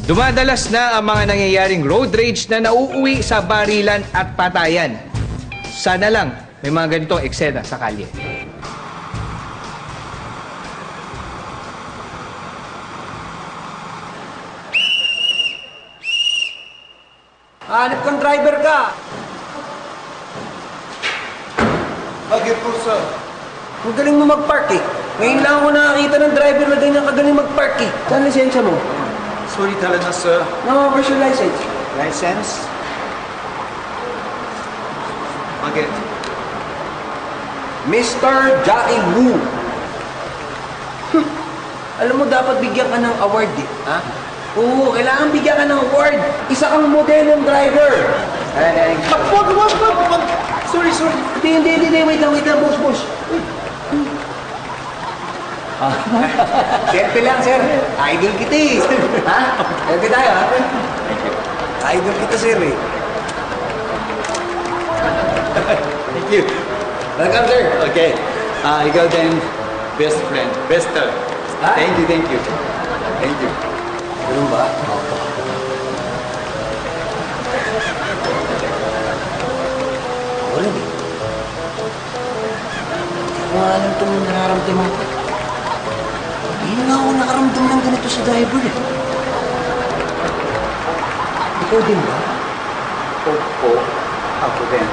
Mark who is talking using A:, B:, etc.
A: Dumadalas na ang mga nangyayaring road rage na nauuwi sa barilan at patayan. Sana lang may mga ganitong eksena sa kalye.
B: Hanap kang driver ka.
C: Bakit po, sir?
B: Ang galing mo mag-park eh. Ngayon lang ako nakakita ng driver na ganyan kagaling mag-park eh. Saan lisensya mo?
C: Sorry talaga, sir.
B: No, where's your license?
C: License? Bakit?
B: Mr. Jackie Wu. Alam mo, dapat bigyan ka ng award eh. Ha? Oo, kailangan bigyan ka ng award. Isa kang modelong driver. Wag. Sorry. Hindi. Wait lang, boss. Selfie lang, sir. Idol kita eh. Ha? Selfie tayo, ha? Idol kita, sir eh.
C: Thank you.
B: Welcome, sir.
C: Okay. Ikaw din, best friend. Bester.
B: Ah?
C: Thank you. Thank you.
B: Ganun ba? Ako rin eh. Kung alam itong nararamdaman ko. Hindi nga ako nakaramdam ng ganito sa driver eh. Ikaw din ba?
C: Opo. Ako din.